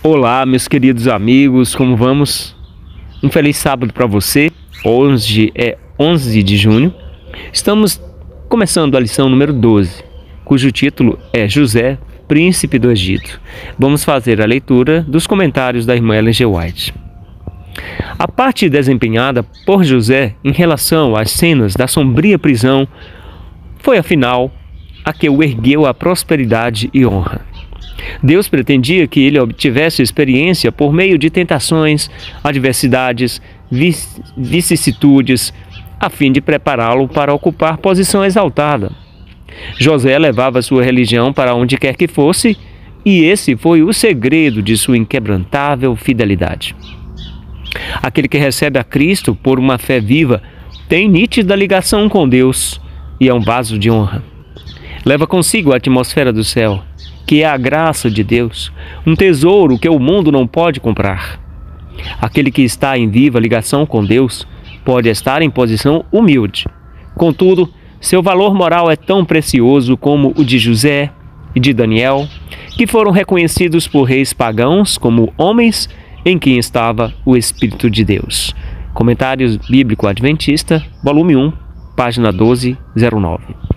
Olá, meus queridos amigos, como vamos? Um feliz sábado para você. Hoje é 11 de junho. Estamos começando a lição número 12, cujo título é José, Príncipe do Egito. Vamos fazer a leitura dos comentários da irmã Ellen G. White. A parte desempenhada por José em relação às cenas da sombria prisão foi, afinal, a que o ergueu à prosperidade e honra. Deus pretendia que ele obtivesse experiência por meio de tentações, adversidades, vicissitudes, a fim de prepará-lo para ocupar posição exaltada. José levava sua religião para onde quer que fosse, e esse foi o segredo de sua inquebrantável fidelidade. Aquele que recebe a Cristo por uma fé viva tem nítida ligação com Deus e é um vaso de honra. Leva consigo a atmosfera do céu, que é a graça de Deus, um tesouro que o mundo não pode comprar. Aquele que está em viva ligação com Deus pode estar em posição humilde. Contudo, seu valor moral é tão precioso como o de José e de Daniel, que foram reconhecidos por reis pagãos como homens em quem estava o Espírito de Deus. Comentários Bíblico Adventista, volume 1, página 1209.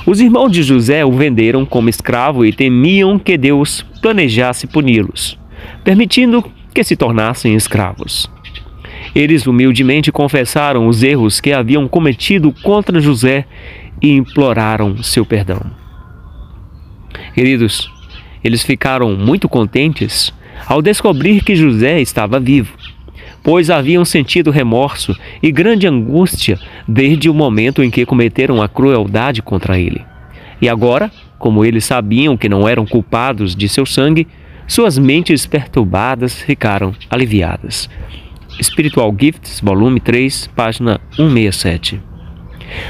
Os irmãos de José o venderam como escravo e temiam que Deus planejasse puni-los, permitindo que se tornassem escravos. Eles humildemente confessaram os erros que haviam cometido contra José e imploraram seu perdão. Queridos, eles ficaram muito contentes ao descobrir que José estava vivo, pois haviam sentido remorso e grande angústia desde o momento em que cometeram a crueldade contra ele. E agora, como eles sabiam que não eram culpados de seu sangue, suas mentes perturbadas ficaram aliviadas. Spiritual Gifts, volume 3, página 167.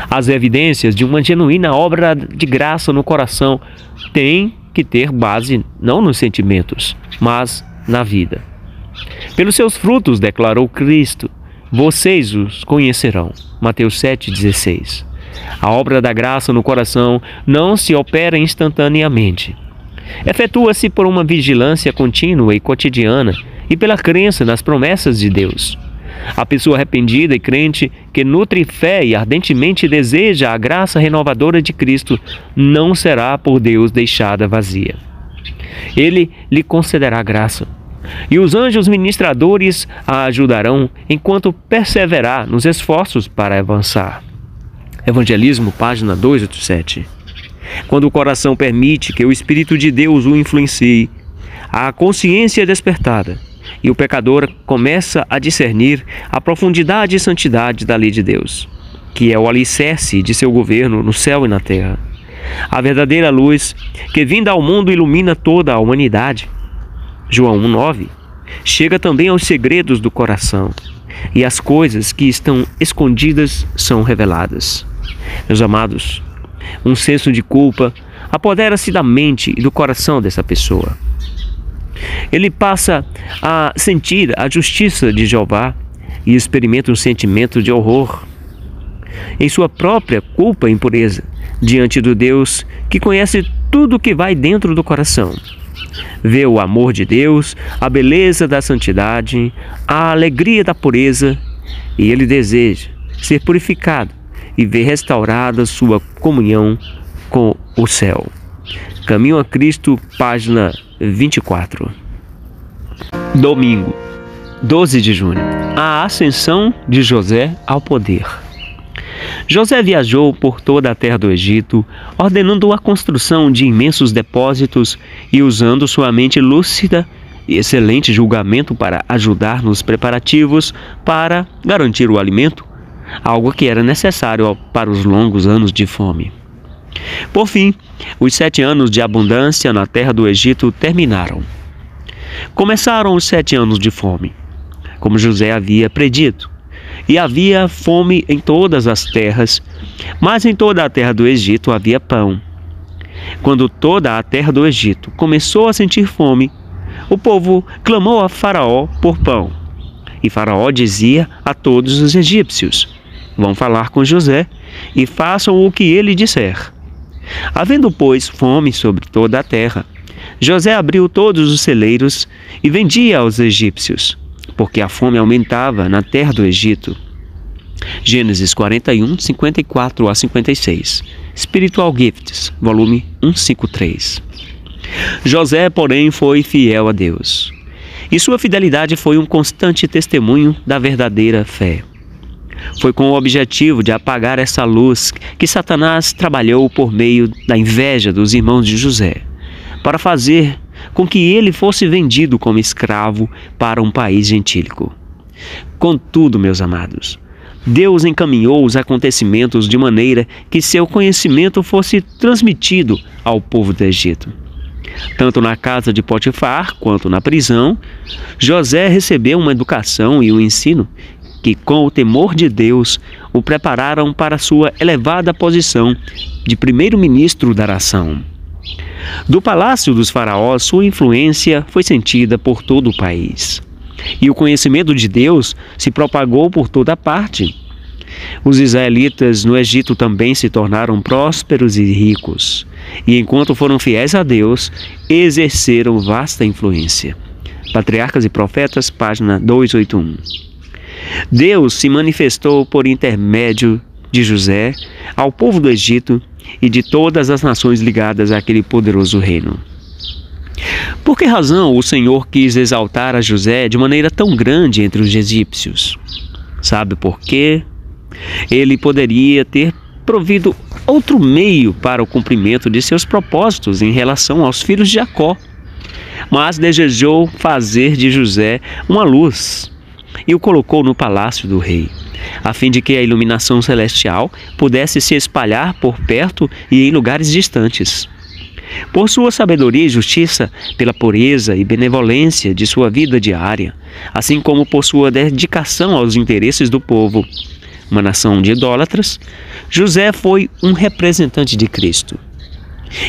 As evidências de uma genuína obra de graça no coração têm que ter base não nos sentimentos, mas na vida. Pelos seus frutos, declarou Cristo, vocês os conhecerão. Mateus 7,16. A obra da graça no coração não se opera instantaneamente. Efetua-se por uma vigilância contínua e cotidiana e pela crença nas promessas de Deus. A pessoa arrependida e crente que nutre fé e ardentemente deseja a graça renovadora de Cristo não será por Deus deixada vazia. Ele lhe concederá graça, e os anjos ministradores a ajudarão enquanto perseverar nos esforços para avançar. Evangelismo, página 287. Quando o coração permite que o Espírito de Deus o influencie, a consciência é despertada e o pecador começa a discernir a profundidade e santidade da lei de Deus, que é o alicerce de seu governo no céu e na terra. A verdadeira luz que, vinda ao mundo, ilumina toda a humanidade. João 1,9. Chega também aos segredos do coração, e as coisas que estão escondidas são reveladas. Meus amados, um senso de culpa apodera-se da mente e do coração dessa pessoa. Ele passa a sentir a justiça de Jeová e experimenta um sentimento de horror em sua própria culpa e impureza diante do Deus que conhece tudo o que vai dentro do coração. Vê o amor de Deus, a beleza da santidade, a alegria da pureza, e ele deseja ser purificado e ver restaurada sua comunhão com o céu. Caminho a Cristo, página 24. Domingo, 12 de junho. A ascensão de José ao poder. José viajou por toda a terra do Egito, ordenando a construção de imensos depósitos e usando sua mente lúcida e excelente julgamento para ajudar nos preparativos para garantir o alimento, algo que era necessário para os longos anos de fome. Por fim, os 7 anos de abundância na terra do Egito terminaram. Começaram os 7 anos de fome, como José havia predito. E havia fome em todas as terras, mas em toda a terra do Egito havia pão. Quando toda a terra do Egito começou a sentir fome, o povo clamou a Faraó por pão. E Faraó dizia a todos os egípcios: vão falar com José e façam o que ele disser. Havendo, pois, fome sobre toda a terra, José abriu todos os celeiros e vendia aos egípcios, porque a fome aumentava na terra do Egito. Gênesis 41, 54 a 56. Spiritual Gifts, volume 153. José, porém, foi fiel a Deus, e sua fidelidade foi um constante testemunho da verdadeira fé. Foi com o objetivo de apagar essa luz que Satanás trabalhou por meio da inveja dos irmãos de José, para fazer com que ele fosse vendido como escravo para um país gentílico. Contudo, meus amados, Deus encaminhou os acontecimentos de maneira que seu conhecimento fosse transmitido ao povo do Egito. Tanto na casa de Potifar quanto na prisão, José recebeu uma educação e um ensino que, com o temor de Deus, o prepararam para sua elevada posição de primeiro-ministro da nação. Do palácio dos faraós, sua influência foi sentida por todo o país, e o conhecimento de Deus se propagou por toda parte. Os israelitas no Egito também se tornaram prósperos e ricos, e enquanto foram fiéis a Deus, exerceram vasta influência. Patriarcas e Profetas, página 281. Deus se manifestou por intermédio de José ao povo do Egito e de todas as nações ligadas àquele poderoso reino. Por que razão o Senhor quis exaltar a José de maneira tão grande entre os egípcios? Sabe por quê? Ele poderia ter provido outro meio para o cumprimento de seus propósitos em relação aos filhos de Jacó, mas desejou fazer de José uma luz e o colocou no palácio do rei, a fim de que a iluminação celestial pudesse se espalhar por perto e em lugares distantes. Por sua sabedoria e justiça, pela pureza e benevolência de sua vida diária, assim como por sua dedicação aos interesses do povo, uma nação de idólatras, José foi um representante de Cristo.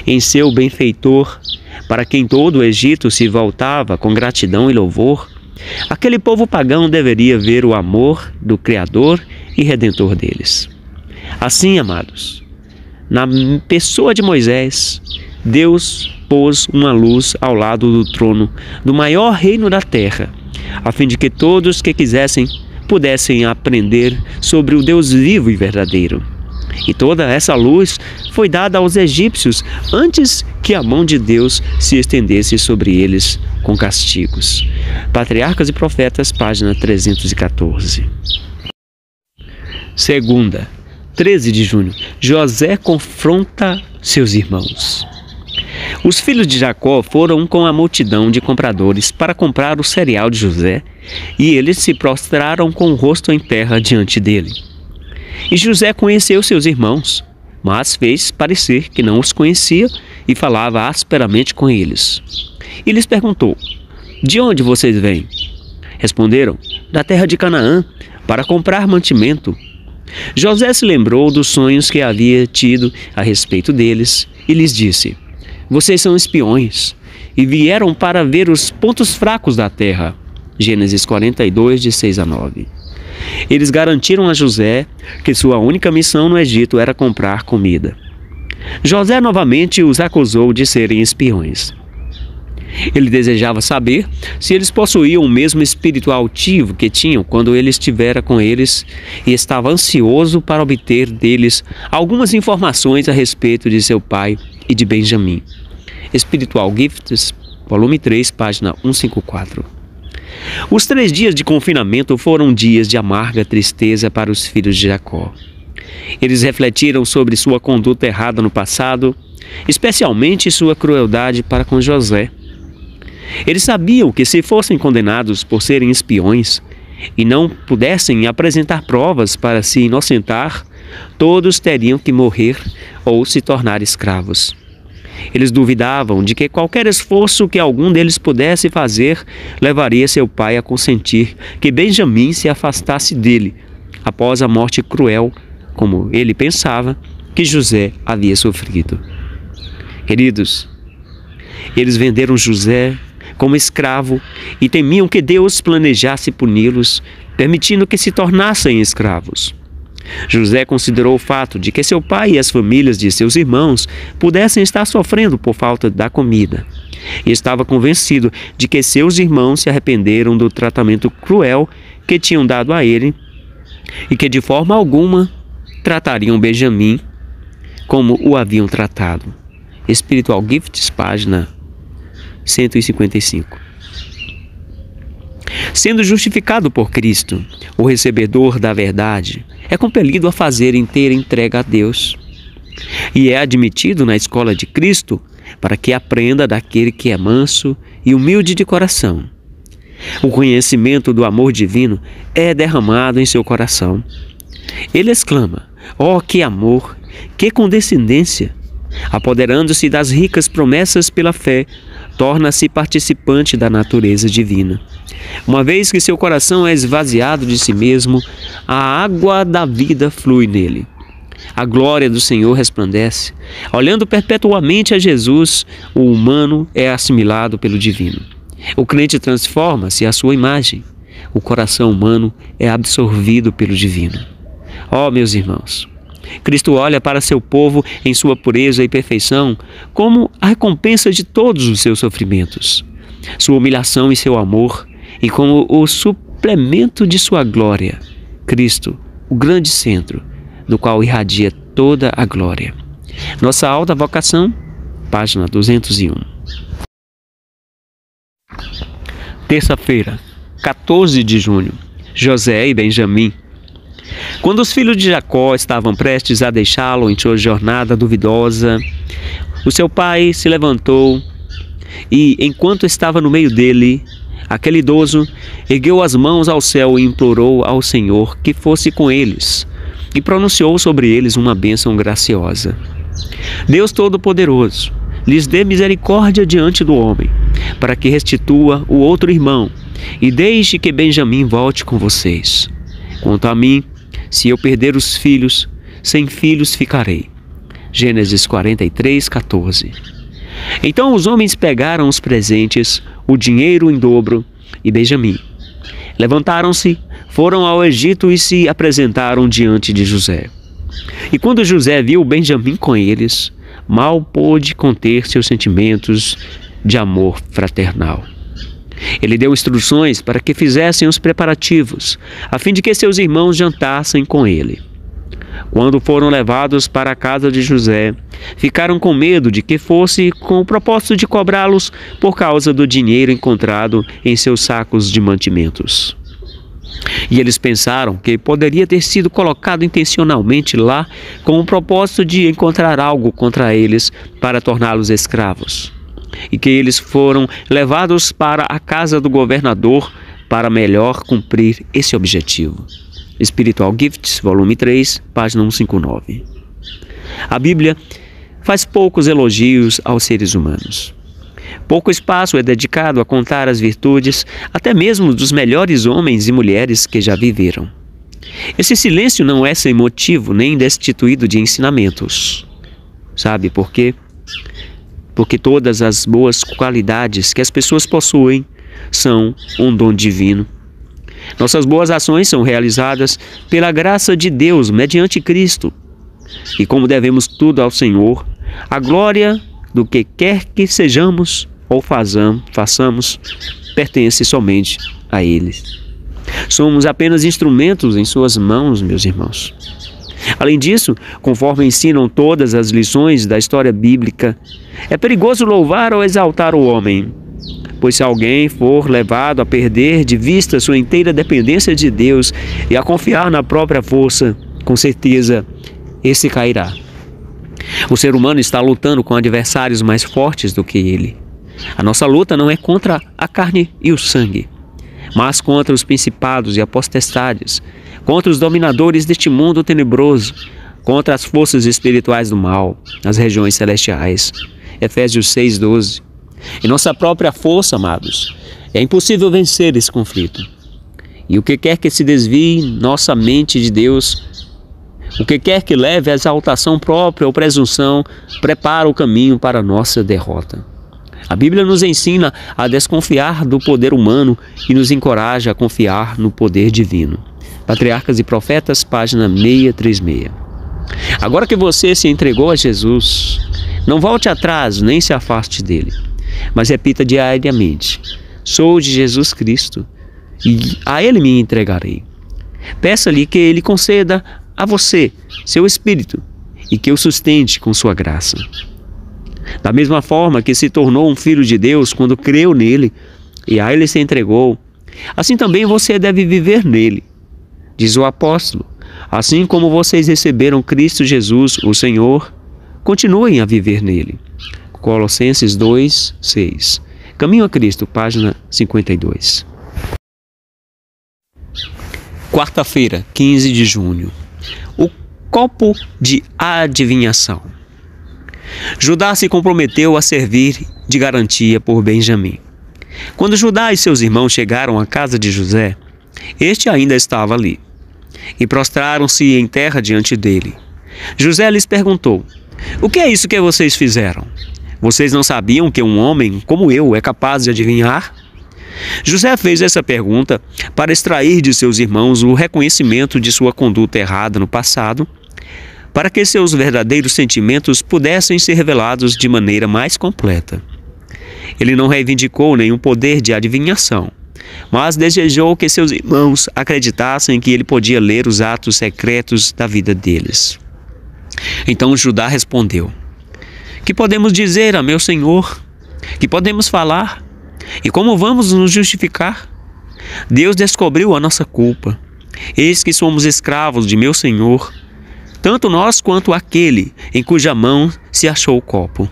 Em seu benfeitor, para quem todo o Egito se voltava com gratidão e louvor, aquele povo pagão deveria ver o amor do Criador e Redentor deles. Assim, amados, na pessoa de Moisés, Deus pôs uma luz ao lado do trono do maior reino da terra, a fim de que todos que quisessem pudessem aprender sobre o Deus vivo e verdadeiro. E toda essa luz foi dada aos egípcios antes que a mão de Deus se estendesse sobre eles com castigos. Patriarcas e Profetas, página 314. Segunda, 13 de junho. José confronta seus irmãos. Os filhos de Jacó foram com a multidão de compradores para comprar o cereal de José, e eles se prostraram com o rosto em terra diante dele. E José conheceu seus irmãos, mas fez parecer que não os conhecia e falava asperamente com eles. E lhes perguntou: de onde vocês vêm? Responderam: da terra de Canaã, para comprar mantimento. José se lembrou dos sonhos que havia tido a respeito deles e lhes disse: vocês são espiões e vieram para ver os pontos fracos da terra. Gênesis 42, de 6 a 9. Eles garantiram a José que sua única missão no Egito era comprar comida. José novamente os acusou de serem espiões. Ele desejava saber se eles possuíam o mesmo espírito altivo que tinham quando ele estivera com eles, e estava ansioso para obter deles algumas informações a respeito de seu pai e de Benjamim. Spiritual Gifts, volume 3, página 154. Os 3 dias de confinamento foram dias de amarga tristeza para os filhos de Jacó. Eles refletiram sobre sua conduta errada no passado, especialmente sua crueldade para com José. Eles sabiam que, se fossem condenados por serem espiões e não pudessem apresentar provas para se inocentar, todos teriam que morrer ou se tornar escravos. Eles duvidavam de que qualquer esforço que algum deles pudesse fazer levaria seu pai a consentir que Benjamim se afastasse dele após a morte cruel, como ele pensava, que José havia sofrido. Queridos, eles venderam José como escravo e temiam que Deus planejasse puni-los, permitindo que se tornassem escravos. José considerou o fato de que seu pai e as famílias de seus irmãos pudessem estar sofrendo por falta da comida, e estava convencido de que seus irmãos se arrependeram do tratamento cruel que tinham dado a ele e que de forma alguma tratariam Benjamim como o haviam tratado. Spiritual Gifts, página 155. Sendo justificado por Cristo, o recebedor da verdade é compelido a fazer inteira entrega a Deus e é admitido na escola de Cristo para que aprenda daquele que é manso e humilde de coração. O conhecimento do amor divino é derramado em seu coração. Ele exclama: "Oh, que amor, que condescendência!" Apoderando-se das ricas promessas pela fé, torna-se participante da natureza divina. Uma vez que seu coração é esvaziado de si mesmo, a água da vida flui nele. A glória do Senhor resplandece. Olhando perpetuamente a Jesus, o humano é assimilado pelo divino. O crente transforma-se à sua imagem. O coração humano é absorvido pelo divino. Ó, meus irmãos, Cristo olha para seu povo em sua pureza e perfeição como a recompensa de todos os seus sofrimentos, sua humilhação e seu amor, e como o suplemento de sua glória. Cristo, o grande centro, do qual irradia toda a glória. Nossa alta vocação, página 201. Terça-feira, 14 de junho. José e Benjamim. Quando os filhos de Jacó estavam prestes a deixá-lo em sua jornada duvidosa, o seu pai se levantou e, enquanto estava no meio dele, aquele idoso ergueu as mãos ao céu e implorou ao Senhor que fosse com eles, e pronunciou sobre eles uma bênção graciosa. Deus Todo-Poderoso, lhes dê misericórdia diante do homem, para que restitua o outro irmão, e deixe que Benjamim volte com vocês. Quanto a mim, se eu perder os filhos, sem filhos ficarei. Gênesis 43, 14. Então os homens pegaram os presentes, o dinheiro em dobro e Benjamim. Levantaram-se, foram ao Egito e se apresentaram diante de José. E quando José viu Benjamim com eles, mal pôde conter seus sentimentos de amor fraternal. Ele deu instruções para que fizessem os preparativos, a fim de que seus irmãos jantassem com ele. Quando foram levados para a casa de José, ficaram com medo de que fosse com o propósito de cobrá-los por causa do dinheiro encontrado em seus sacos de mantimentos. E eles pensaram que poderia ter sido colocado intencionalmente lá com o propósito de encontrar algo contra eles para torná-los escravos, e que eles foram levados para a casa do governador para melhor cumprir esse objetivo. Spiritual Gifts, volume 3, página 159. A Bíblia faz poucos elogios aos seres humanos. Pouco espaço é dedicado a contar as virtudes, até mesmo dos melhores homens e mulheres que já viveram. Esse silêncio não é sem motivo nem destituído de ensinamentos. Sabe por quê? Porque todas as boas qualidades que as pessoas possuem são um dom divino. Nossas boas ações são realizadas pela graça de Deus mediante Cristo. E como devemos tudo ao Senhor, a glória do que quer que sejamos ou façamos pertence somente a Ele. Somos apenas instrumentos em suas mãos, meus irmãos. Além disso, conforme ensinam todas as lições da história bíblica, é perigoso louvar ou exaltar o homem, pois se alguém for levado a perder de vista sua inteira dependência de Deus e a confiar na própria força, com certeza esse cairá. O ser humano está lutando com adversários mais fortes do que ele. A nossa luta não é contra a carne e o sangue, mas contra os principados e as potestades, contra os dominadores deste mundo tenebroso, contra as forças espirituais do mal, nas regiões celestiais. Efésios 6:12. Em nossa própria força, amados, é impossível vencer esse conflito. E o que quer que se desvie nossa mente de Deus, o que quer que leve à exaltação própria ou presunção, prepara o caminho para a nossa derrota. A Bíblia nos ensina a desconfiar do poder humano e nos encoraja a confiar no poder divino. Patriarcas e Profetas, página 636. Agora que você se entregou a Jesus, não volte atrás nem se afaste dele. mas repita diariamente: sou de Jesus Cristo e a Ele me entregarei. Peça-lhe que Ele conceda a você seu Espírito e que o sustente com sua graça. Da mesma forma que se tornou um filho de Deus quando creu nele e a Ele se entregou, assim também você deve viver nele. Diz o apóstolo: assim como vocês receberam Cristo Jesus, o Senhor, continuem a viver nele. Colossenses 2, 6. Caminho a Cristo, página 52. Quarta-feira, 15 de junho. O copo de adivinhação. Judá se comprometeu a servir de garantia por Benjamim. Quando Judá e seus irmãos chegaram à casa de José, este ainda estava ali, e prostraram-se em terra diante dele. José lhes perguntou: o que é isso que vocês fizeram? Vocês não sabiam que um homem como eu é capaz de adivinhar? José fez essa pergunta para extrair de seus irmãos o reconhecimento de sua conduta errada no passado, para que seus verdadeiros sentimentos pudessem ser revelados de maneira mais completa. Ele não reivindicou nenhum poder de adivinhação, mas desejou que seus irmãos acreditassem que ele podia ler os atos secretos da vida deles. Então Judá respondeu: que podemos dizer a meu senhor? Que podemos falar? E como vamos nos justificar? Deus descobriu a nossa culpa. Eis que somos escravos de meu senhor, tanto nós quanto aquele em cuja mão se achou o copo.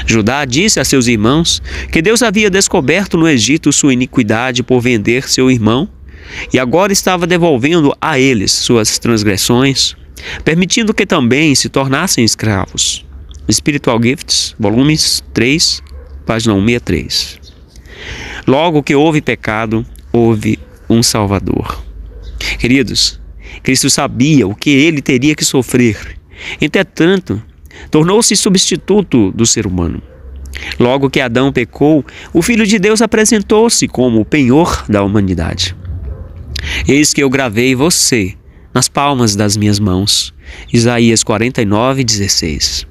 Judá disse a seus irmãos que Deus havia descoberto no Egito sua iniquidade por vender seu irmão e agora estava devolvendo a eles suas transgressões, permitindo que também se tornassem escravos. Spiritual Gifts, volumes 3, página 163. Logo que houve pecado, houve um Salvador. Queridos, Cristo sabia o que ele teria que sofrer. Entretanto, tornou-se substituto do ser humano. Logo que Adão pecou, o Filho de Deus apresentou-se como o penhor da humanidade. Eis que eu gravei você nas palmas das minhas mãos. Isaías 49, 16.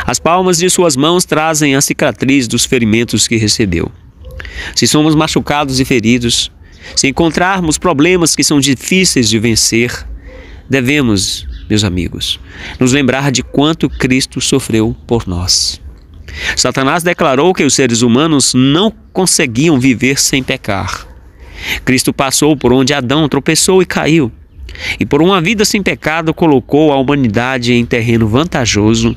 As palmas de suas mãos trazem a cicatriz dos ferimentos que recebeu. Se somos machucados e feridos, se encontrarmos problemas que são difíceis de vencer, devemos, meus amigos, nos lembrar de quanto Cristo sofreu por nós. Satanás declarou que os seres humanos não conseguiam viver sem pecar. Cristo passou por onde Adão tropeçou e caiu, e por uma vida sem pecado colocou a humanidade em terreno vantajoso,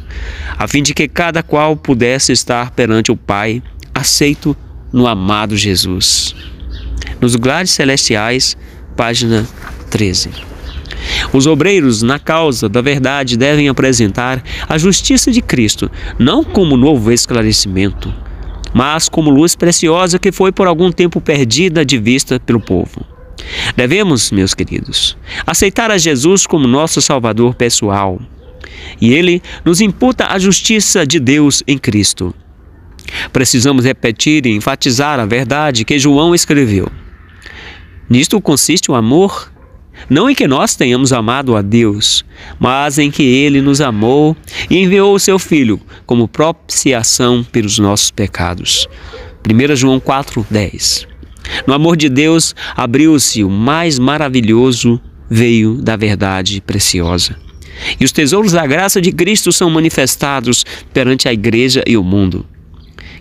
a fim de que cada qual pudesse estar perante o Pai, aceito no amado Jesus. Nos Lugares Celestiais, página 13. Os obreiros na causa da verdade devem apresentar a justiça de Cristo, não como novo esclarecimento, mas como luz preciosa que foi por algum tempo perdida de vista pelo povo. Devemos, meus queridos, aceitar a Jesus como nosso Salvador pessoal, e Ele nos imputa a justiça de Deus em Cristo. Precisamos repetir e enfatizar a verdade que João escreveu. Nisto consiste o amor, não em que nós tenhamos amado a Deus, mas em que Ele nos amou e enviou o seu Filho como propiciação pelos nossos pecados. 1 João 4:10. No amor de Deus abriu-se o mais maravilhoso veio da verdade preciosa. E os tesouros da graça de Cristo são manifestados perante a igreja e o mundo.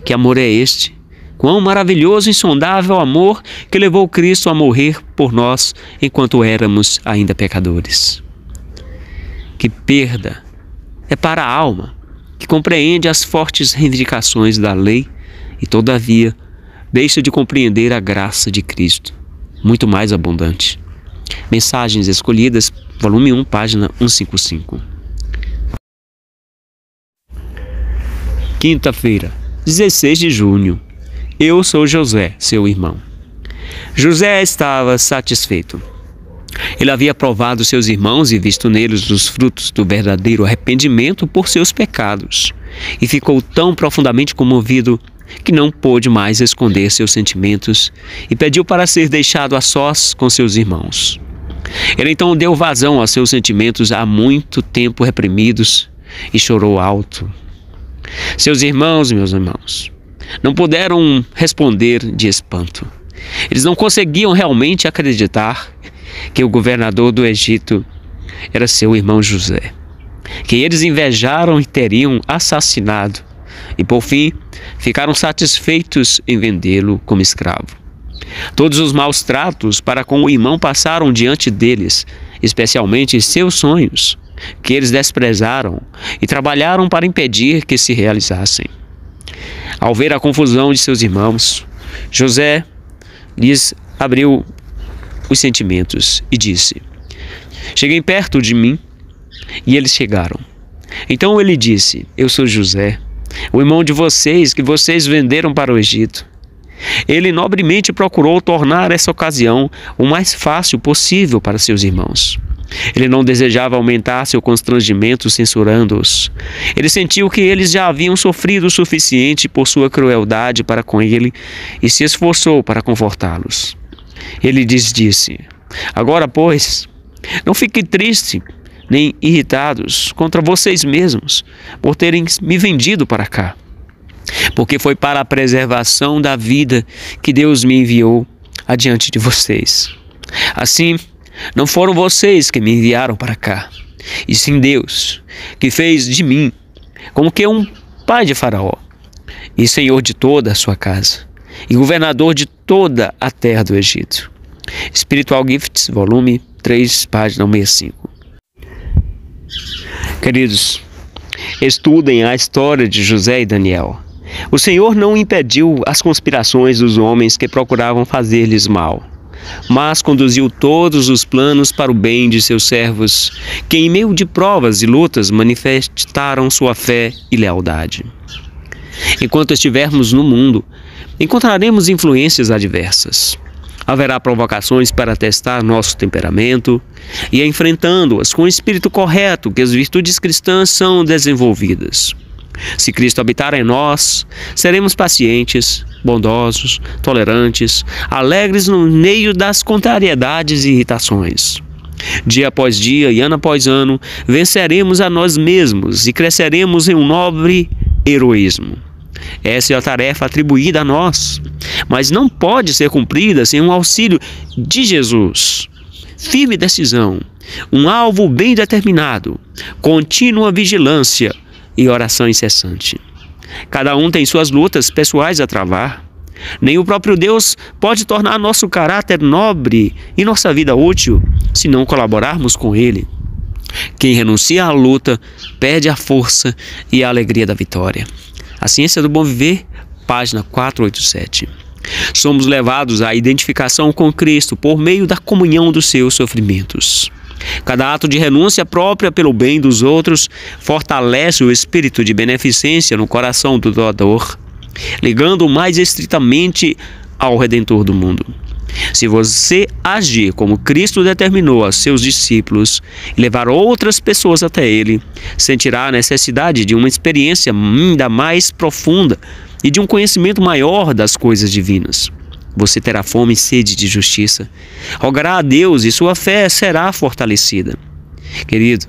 Que amor é este? Quão maravilhoso e insondável amor que levou Cristo a morrer por nós enquanto éramos ainda pecadores. Que perda é para a alma que compreende as fortes reivindicações da lei e, todavia, deixa de compreender a graça de Cristo, muito mais abundante. Mensagens Escolhidas, volume 1, página 155. Quinta-feira, 16 de junho. Eu sou José, seu irmão. José estava satisfeito. Ele havia provado seus irmãos e visto neles os frutos do verdadeiro arrependimento por seus pecados, e ficou tão profundamente comovido que não pôde mais esconder seus sentimentos e pediu para ser deixado a sós com seus irmãos. Ele então deu vazão a seus sentimentos há muito tempo reprimidos e chorou alto. Seus irmãos, meus irmãos, não puderam responder de espanto. Eles não conseguiam realmente acreditar que o governador do Egito era seu irmão José, que eles invejaram e teriam assassinado, e por fim ficaram satisfeitos em vendê-lo como escravo. Todos os maus tratos para com o irmão passaram diante deles, especialmente seus sonhos, que eles desprezaram e trabalharam para impedir que se realizassem. Ao ver a confusão de seus irmãos, José lhes abriu os sentimentos e disse: cheguem perto de mim. E eles chegaram. Então ele disse: eu sou José, o irmão de vocês que vocês venderam para o Egito. Ele nobremente procurou tornar essa ocasião o mais fácil possível para seus irmãos. Ele não desejava aumentar seu constrangimento censurando-os. Ele sentiu que eles já haviam sofrido o suficiente por sua crueldade para com ele e se esforçou para confortá-los. Ele lhes disse: agora, pois, não fiquem tristes nem irritados contra vocês mesmos por terem me vendido para cá, porque foi para a preservação da vida que Deus me enviou adiante de vocês. Assim, não foram vocês que me enviaram para cá, e sim Deus, que fez de mim como que um pai de Faraó, e senhor de toda a sua casa, e governador de toda a terra do Egito. Spiritual Gifts, volume 3, página 65. Queridos, estudem a história de José e Daniel. O Senhor não impediu as conspirações dos homens que procuravam fazer-lhes mal, mas conduziu todos os planos para o bem de seus servos, que em meio de provas e lutas manifestaram sua fé e lealdade. Enquanto estivermos no mundo, encontraremos influências adversas. Haverá provocações para testar nosso temperamento e, enfrentando-as com o espírito correto, que as virtudes cristãs são desenvolvidas. Se Cristo habitar em nós, seremos pacientes, bondosos, tolerantes, alegres no meio das contrariedades e irritações. Dia após dia e ano após ano, venceremos a nós mesmos e cresceremos em um nobre heroísmo. Essa é a tarefa atribuída a nós, mas não pode ser cumprida sem um auxílio de Jesus. Firme decisão, um alvo bem determinado, contínua vigilância e oração incessante. Cada um tem suas lutas pessoais a travar. Nem o próprio Deus pode tornar nosso caráter nobre e nossa vida útil se não colaborarmos com Ele. Quem renuncia à luta perde a força e a alegria da vitória. A Ciência do Bom Viver, página 487. Somos levados à identificação com Cristo por meio da comunhão dos seus sofrimentos. Cada ato de renúncia própria pelo bem dos outros fortalece o espírito de beneficência no coração do doador, ligando-o mais estritamente ao Redentor do mundo. Se você agir como Cristo determinou a seus discípulos e levar outras pessoas até Ele, sentirá a necessidade de uma experiência ainda mais profunda e de um conhecimento maior das coisas divinas. Você terá fome e sede de justiça, rogará a Deus e sua fé será fortalecida. Querido,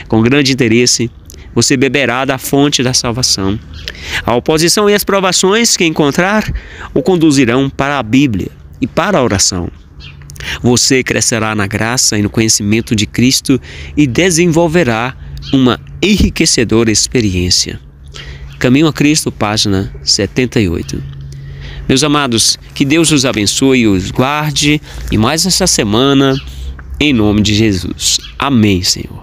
com grande interesse, você beberá da fonte da salvação. A oposição e as provações que encontrar o conduzirão para a Bíblia e para a oração. Você crescerá na graça e no conhecimento de Cristo e desenvolverá uma enriquecedora experiência. Caminho a Cristo, página 78. Meus amados, que Deus os abençoe e os guarde e mais essa semana, em nome de Jesus. Amém, Senhor.